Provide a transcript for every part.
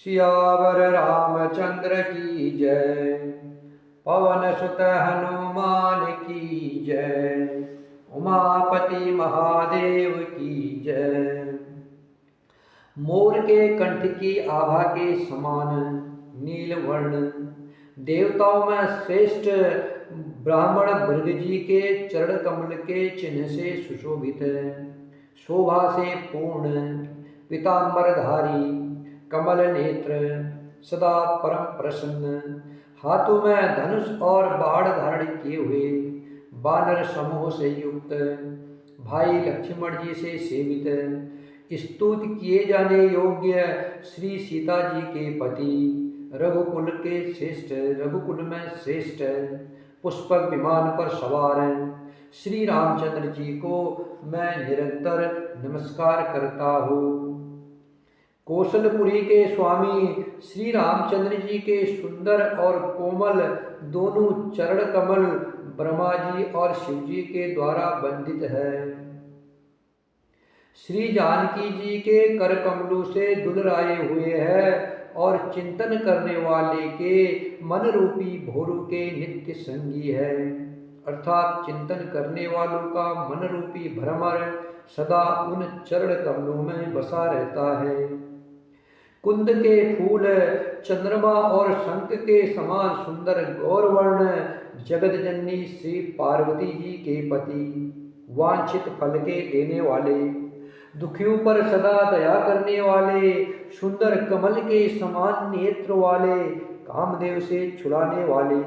सियावर रामचंद्र की जय। पवन सुत हनुमान की जय। उमापति महादेव की जय। मोर के कंठ की आभा के समान नील वर्ण, देवताओं में श्रेष्ठ ब्राह्मण भृग जी के चरण कमल के चिन्ह से सुशोभित है। शोभा से पूर्ण पीतांबरधारी कमल नेत्र, सदा परम प्रसन्न, हाथों में धनुष और बाण धारण किए हुए, वानर समूह से युक्त, भाई लक्ष्मण जी से सेवित, स्तुत किए जाने योग्य श्री सीता जी के पति, रघुकुल के श्रेष्ठ, रघुकुल में श्रेष्ठ, पुष्पक विमान पर सवार श्री रामचंद्र जी को मैं निरंतर नमस्कार करता हूँ। कौशलपुरी के स्वामी श्री रामचंद्र जी के सुंदर और कोमल दोनों चरण कमल ब्रह्मा जी और शिव जी के द्वारा बंदित है। श्री जानकी जी के कर कमलों से दुलराए हुए है और चिंतन करने वाले के मन रूपी भोरु के नित्य संगी है। अर्थात चिंतन करने वालों का मन रूपी भ्रमर सदा उन चरण कमलों में बसा रहता है। कुंद के फूल, चंद्रमा और शंख के समान सुंदर गौरवर्ण जगत जननी श्री पार्वती जी के पति, वांछित फल के देने वाले, दुखियों पर सदा दया करने वाले, सुंदर कमल के समान नेत्र वाले, कामदेव से छुड़ाने वाले,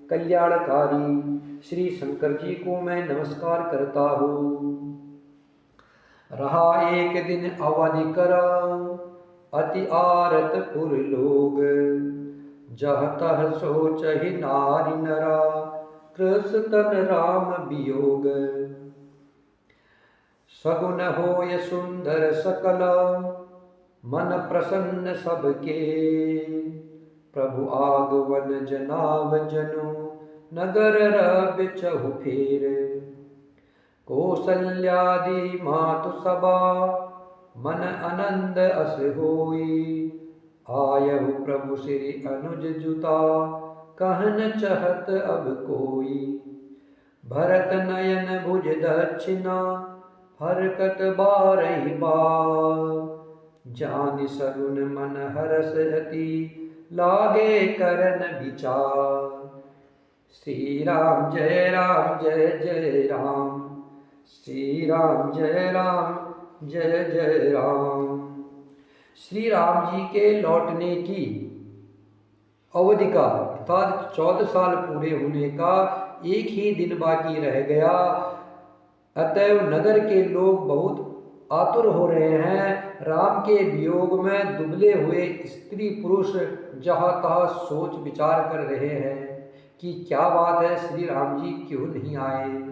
कल्याणकारी श्री शंकर जी को मैं नमस्कार करता हूँ। रहा एक दिन अवधि करा अति आरत पुर लोग, जह तह सोच ही नारी नरा, कृष्ण तन राम वियोग। सगुन होय सुंदर सकल, मन प्रसन्न सबके, प्रभु आगवन जनाव जनु, नगर रब चहु फेर। कौसल्यादि मातु सबा, मन आनंद अस होई, आयहु प्रभु श्री अनुज जुता, कहन चहत अब कोई। भरत नयन भुज दक्षिणा, हरकत बारहि बार, जानि सगुन मन हरस अति, लागे करन विचार। श्री राम जय जय राम, श्री राम जय जय राम। श्री राम जी के लौटने की अवधि का अर्थात 14 साल पूरे होने का एक ही दिन बाकी रह गया। अतएव नगर के लोग बहुत आतुर हो रहे हैं। राम के वियोग में दुबले हुए स्त्री पुरुष जहाँ तहाँ सोच विचार कर रहे हैं कि क्या बात है, श्री राम जी क्यों नहीं आए।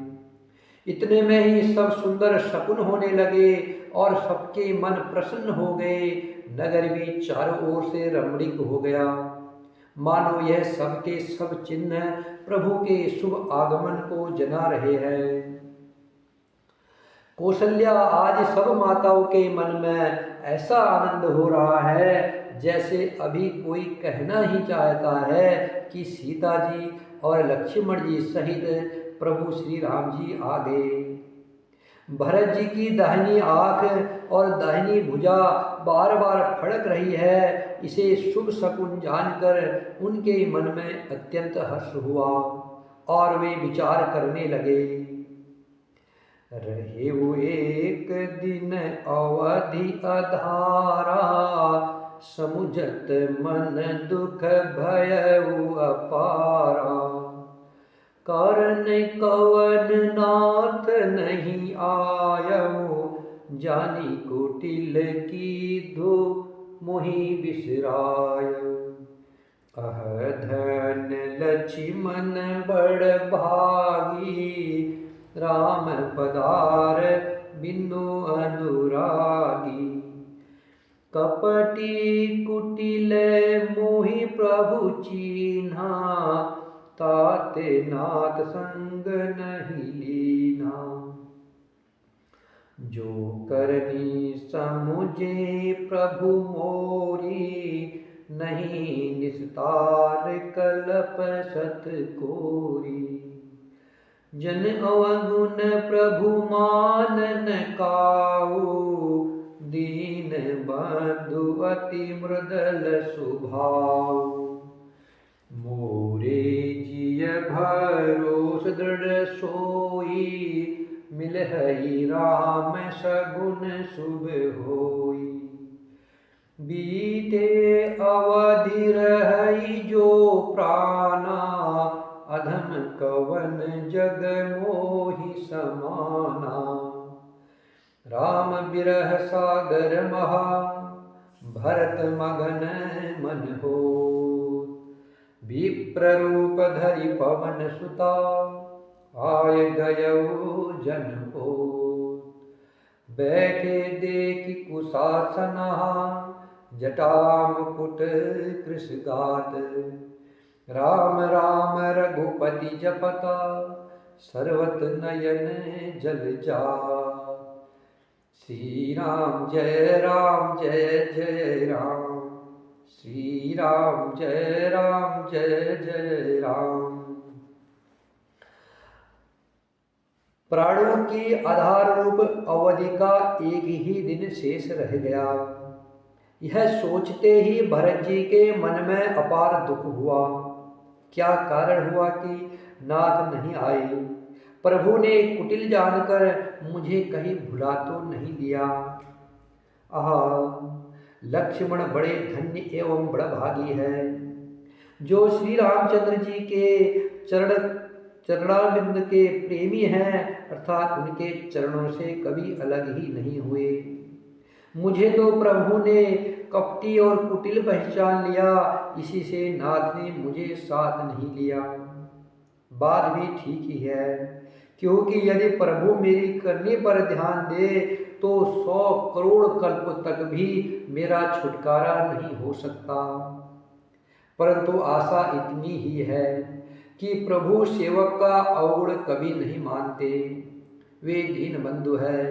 इतने में ही सब सुंदर शकुन होने लगे और सबके मन प्रसन्न हो गए। नगर भी चारों ओर से रमणीक हो गया, मानो यह सबके सब चिन्ह प्रभु के शुभ आगमन को जना रहे हैं। कौशल्या आज सब माताओं के मन में ऐसा आनंद हो रहा है जैसे अभी कोई कहना ही चाहता है कि सीता जी और लक्ष्मण जी सहित प्रभु श्री राम जी आ गए। भरत जी की दाहिनी आंख और दाहिनी भुजा बार बार फड़क रही है। इसे शुभ शकुन जानकर उनके मन में अत्यंत हर्ष हुआ और वे विचार करने लगे। रहे वो एक दिन अवधि अधारा, समुझत मन दुख भयउ अपारा। कारण कवन नाथ नहीं आयऊ, जानी कुटिल की धो मोहि बिसरायऊ। अह धन लक्ष्मण बड़ भागी, राम पधार बिनु अनुरागी। कपटी कुटिल मोहि प्रभु चीन्हा, ताते नाथ संग नहीं लीना। जो करनी समुझे प्रभु मोरी, नहीं निस्तार कल्प सत कोरी। जन अवगुण प्रभु मानन काऊ, दीन बंधु अति मृदल स्वभाव। मोरे जिय भरोस दृढ़ सोई, मिलहि राम सगुन शुभ होई। बीते अवधि रहई जो प्राणा, अधम कवन जग मोहि समाना। राम बिरह सागर महा, भरत मगन मन हो। विप्र रूप धरि पवन सुता, आय गयऊ जन को। बैठे देखि कुशासना, जटा मुकुट कृश गात। राम राम रघुपति जपता, सर्वत नयन जल जात। श्री राम जय जय राम, श्री राम जय जय राम। प्राणों की आधार रूप अवधि का एक ही दिन शेष रह गया। यह सोचते ही भरत जी के मन में अपार दुख हुआ। क्या कारण हुआ कि नाथ नहीं आए? प्रभु ने कुटिल जानकर मुझे कहीं भुला तो नहीं दिया। आहा, लक्ष्मण बड़े धन्य एवं बड़ा भागी है, जो श्री रामचंद्र जी के चरणारविंद के प्रेमी हैं, अर्थात उनके चरणों से कभी अलग ही नहीं हुए। मुझे तो प्रभु ने कपटी और कुटिल पहचान लिया, इसी से नाथ ने मुझे साथ नहीं लिया। बात भी ठीक ही है, क्योंकि यदि प्रभु मेरी करनी पर ध्यान दे तो 100 करोड़ कल्प तक भी मेरा छुटकारा नहीं हो सकता। परंतु आशा इतनी ही है कि प्रभु सेवक का अवगुण कभी नहीं मानते। वे दीन बंधु है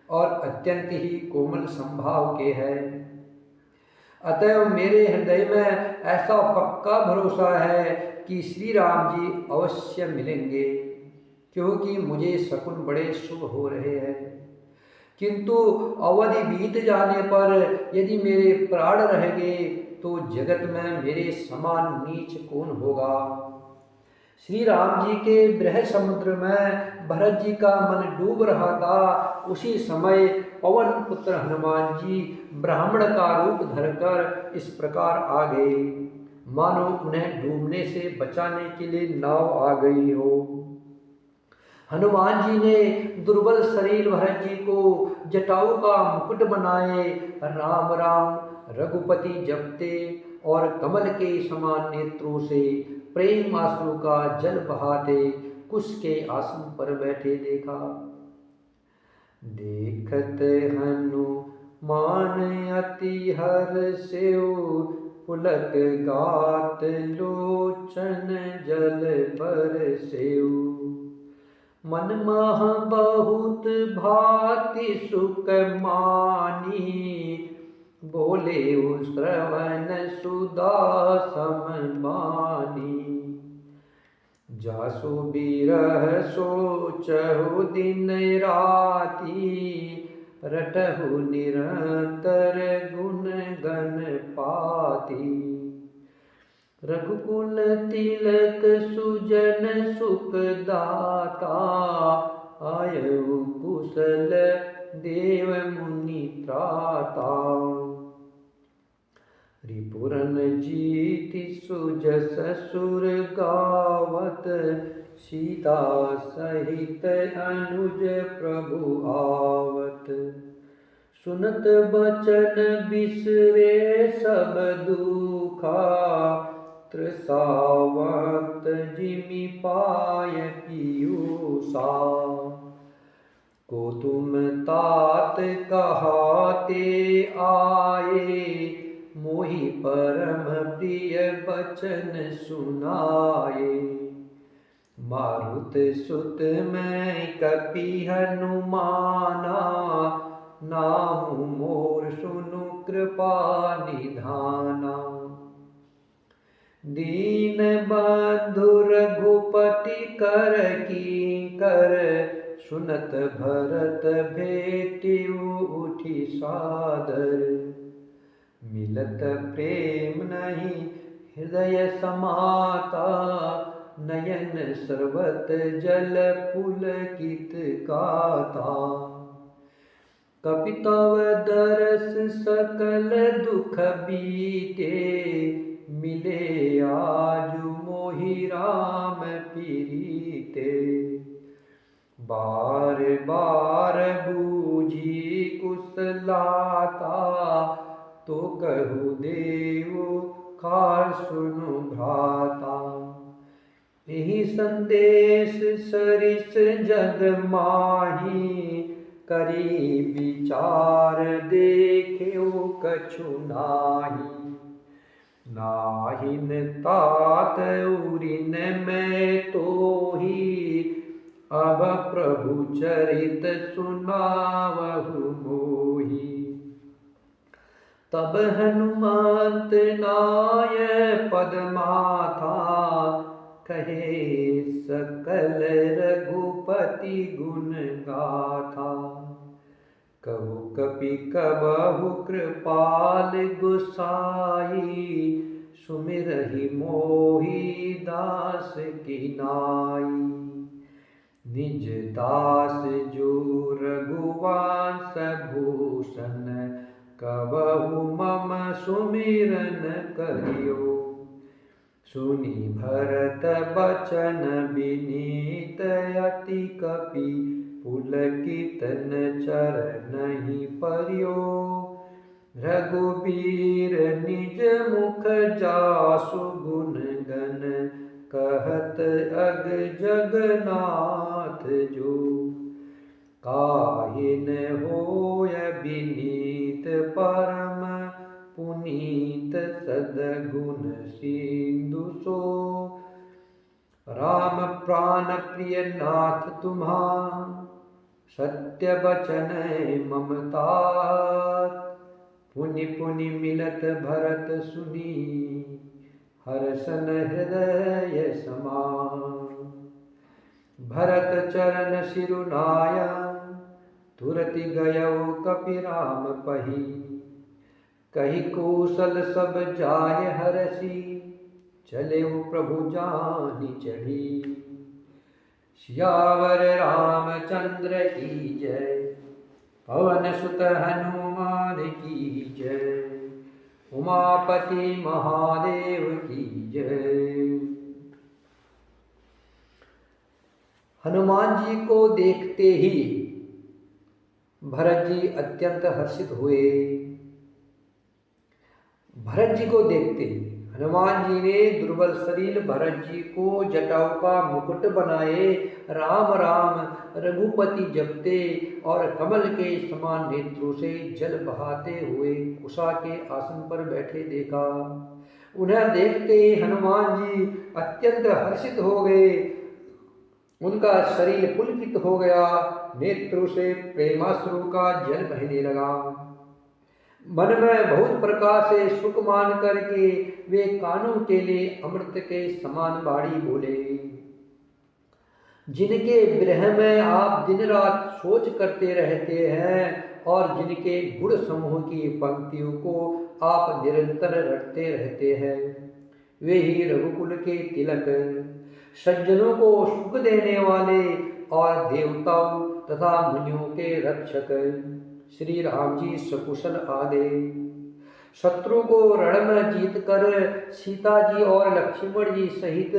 और अत्यंत ही कोमल संभाव के हैं। अतएव मेरे हृदय में ऐसा पक्का भरोसा है कि श्री राम जी अवश्य मिलेंगे, क्योंकि मुझे शकुन बड़े शुभ हो रहे हैं। किंतु अवधि बीत जाने पर यदि मेरे प्राण रह गए तो जगत में मेरे समान नीच कौन होगा। श्री राम जी के विरह समुद्र में भरत जी का मन डूब रहा था। उसी समय पवन पुत्र हनुमान जी ब्राह्मण का रूप धरकर इस प्रकार आ गए, मानो उन्हें डूबने से बचाने के लिए नाव आ गई हो। हनुमान जी ने दुर्बल शरीर भरत जी को जटाऊ का मुकुट बनाए राम राम रघुपति जपते और कमल के समान नेत्रों से प्रेम आंसू का जल बहाते कुश के आसन पर बैठे देखा। देखत हनुमान अति हर्षेउ, पुलक गात लोचन जल बरसेउ। मन मह बहुत भांति सुख मानी, बोले श्रवण सुधा सम बानी। जासु बिरह सोचहु दिन राती, रटहु निरंतर गुण गण पाती। रघुकुल तिलक सुजन सुख दाता, आयु कुशल देव मुनि त्राता। रिपुरन जीति सुजस सुर गावत, सीता सहित अनुज प्रभु आवत। सुनत बचन बिसरे सब दुखा, तृषावत जिमि पाय पीयूषा। को तुम तात कहाते आए, मोहि परम प्रिय बचन सुनाए। मारुत सुत मैं कपि हनुमाना, नाम मोर सुनु कृपा निधाना। दीन बंधु रघुपति कर कींकर, सुनत भरत भेटिउ उठि सादर। मिलत प्रेम नहीं हृदय समाता, नयन सर्वत जल पुलकित गाता। कपि तव दरस सकल दुख बीते, मिले आजु मोहि राम पीरीते। बार बार बूझी कुशलाता, तो कहु देव खार सुनु भ्राता। यही संदेश सरिस जग माही, करी विचार देखेउ कछु नाही। नाहिन तात उरिन मैं तोही, अब प्रभु चरित सुनावहु मोही। तब हनुमंत नाय पद माथा, कहे सकल रघुपति गुण गाथा। कहु कपि कबहु कृपाल गुसाई, सुमिरहि मोहि दास की नाई। निज दास जो रघुवंश भूषण, कबहु मम सुमिरन करियो। सुनि भरत बचन विनीत, अति कपि पुलकितन चरणहि परियो। रघुबीर निज मुख जासु गुण गण, कहत अग जगन्नाथ जो। काहिन होय विनीत परम, पुनीत सद्गुण सिंधु सो। राम प्राण प्रिय नाथ तुम्हारा, सत्य बचन ममता। पुनि पुनि मिलत भरत सुनी, हर्षन हृदय समान। भरत चरण सिरुनाया, तुरति गयउ कपि राम पही। कही कौशल सब जाय हरषि, चलेउ प्रभु जानि चढ़ी। सियावर रामचंद्र की जय, पवन सुत हनुमान की जय। उमापति महादेव की जय। हनुमान जी को देखते ही भरत जी अत्यंत हर्षित हुए। भरत जी को देखते ही हनुमान जी ने दुर्बल शरीर भरत जी को जटाओं का मुकुट बनाए राम राम रघुपति जपते और कमल के समान नेत्रों से जल बहाते हुए कुशा के आसन पर बैठे देखा। उन्हें देखते ही हनुमान जी अत्यंत हर्षित हो गए। उनका शरीर पुलकित हो गया, नेत्रों से प्रेमाश्रु का जल बहने लगा। मन में बहुत प्रकार से सुख मान करके वे कानों के लिए अमृत के समान बाणी बोले। जिनके विरह में आप दिन रात सोच करते रहते हैं और जिनके गुण समूह की पंक्तियों को आप निरंतर रटते रहते हैं, वे ही रघुकुल के तिलक, सज्जनों को सुख देने वाले और देवताओं तथा मुनियों के रक्षक श्री राम जी सकुशल आदे। शत्रु को रण में जीत कर सीता जी और लक्ष्मण जी सहित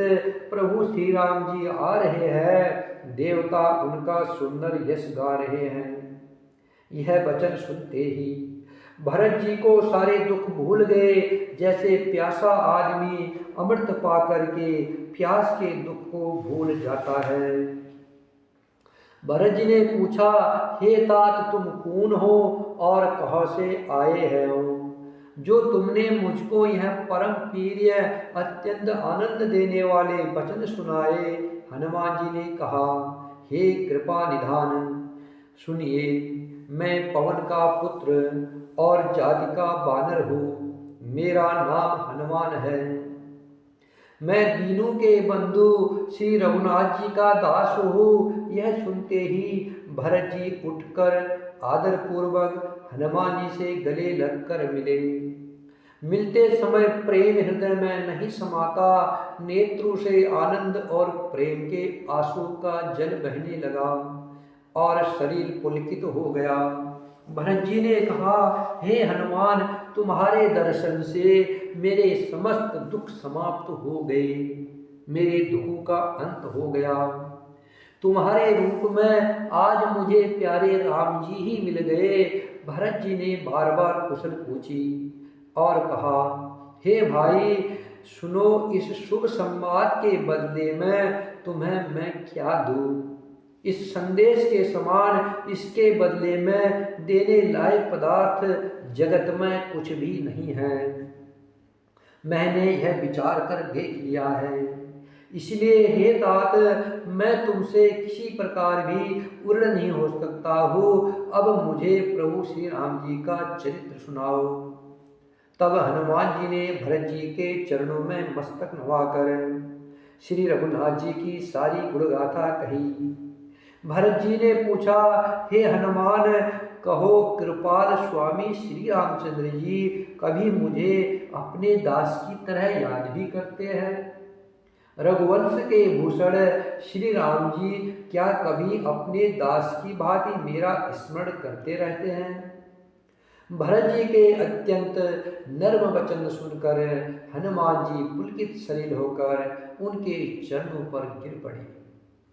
प्रभु श्री राम जी आ रहे हैं। देवता उनका सुंदर यश गा रहे हैं। यह वचन सुनते ही भरत जी को सारे दुख भूल गए। जैसे प्यासा आदमी अमृत पा करके प्यास के दुख को भूल जाता है। भरत जी ने पूछा, हे तात तुम कौन हो और कहाँ से आए हो? जो तुमने मुझको यह परम प्रिय अत्यंत आनंद देने वाले वचन सुनाए हनुमान जी ने कहा, हे कृपा निधान, सुनिए, मैं पवन का पुत्र और जाति का बानर हूँ। मेरा नाम हनुमान है। मैं दीनों के बंधु श्री रघुनाथ जी का दास हूँ। यह सुनते ही भरत जी उठकर आदर पूर्वक हनुमान जी से गले लगकर मिले। मिलते समय प्रेम हृदय में नहीं समाता, नेत्रों से आनंद और प्रेम के आंसू का जल बहने लगा और शरीर पुलकित हो गया। भरत जी ने कहा, हे हनुमान, तुम्हारे दर्शन से मेरे समस्त दुख समाप्त हो गए, मेरे दुखों का अंत हो गया। तुम्हारे रूप में आज मुझे प्यारे राम जी ही मिल गए। भरत जी ने बार बार कुशल पूछी और कहा, हे भाई सुनो, इस शुभ संवाद के बदले में तुम्हें मैं क्या दूं? इस संदेश के समान इसके बदले में देने लायक पदार्थ जगत में कुछ भी नहीं है। मैंने यह विचार कर देख लिया है, इसलिए हे तात, मैं तुमसे किसी प्रकार भी उर्ण नहीं हो सकता हूँ। अब मुझे प्रभु श्री राम जी का चरित्र सुनाओ। तब हनुमान जी ने भरत जी के चरणों में मस्तक नवाकर श्री रघुनाथ जी की सारी गुणगाथा कही। भरत जी ने पूछा, हे हनुमान, कहो कृपाल स्वामी श्री रामचंद्र जी कभी मुझे अपने दास की तरह याद भी करते हैं? रघुवंश के भूषण श्री राम जी क्या कभी अपने दास की भांति मेरा स्मरण करते रहते हैं? भरत जी के अत्यंत नर्म वचन सुनकर हनुमान जी पुलकित शरीर होकर उनके चरणों पर गिर पड़े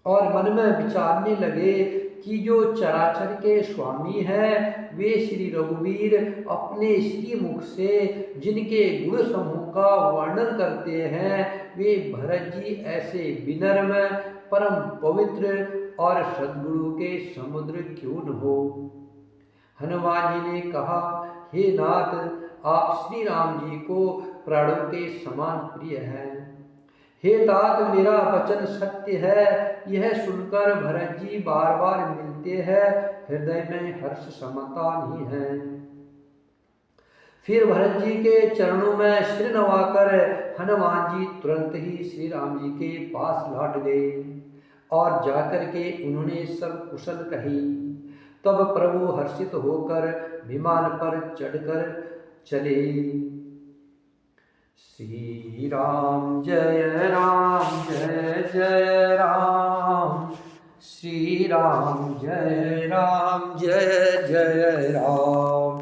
और मन में विचारने लगे कि जो चराचर के स्वामी हैं, वे श्री रघुवीर अपने श्रीमुख से जिनके गुण समूह का वर्णन करते हैं, वे भरत जी ऐसे विनम्र, परम पवित्र और सद्गुरु के समुद्र क्यों न हो? हनुमान जी ने कहा, हे नाथ, आप श्री राम जी को प्राणों के समान प्रिय हैं। हे तात, मेरा वचन सत्य है। यह सुनकर भरत जी बार बार मिलते हैं, हृदय में हर्ष समता नहीं है। फिर भरत जी के चरणों में सिर नवाकर हनुमान जी तुरंत ही श्री राम जी के पास लौट गए और जाकर के उन्होंने सब कुशल कही। तब प्रभु हर्षित होकर विमान पर चढ़कर चले। श्री राम जय राम जय जय राम, श्री राम जय राम जय जय राम,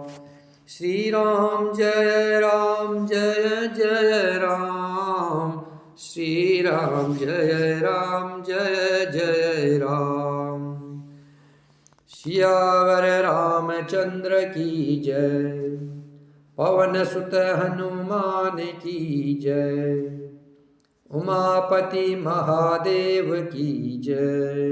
श्री राम जय राम जय जय राम, श्री राम जय राम जय जय राम। सियावर रामचंद्र की जय, पवन सुत हनुमान की जय, उमापति महादेव की जय।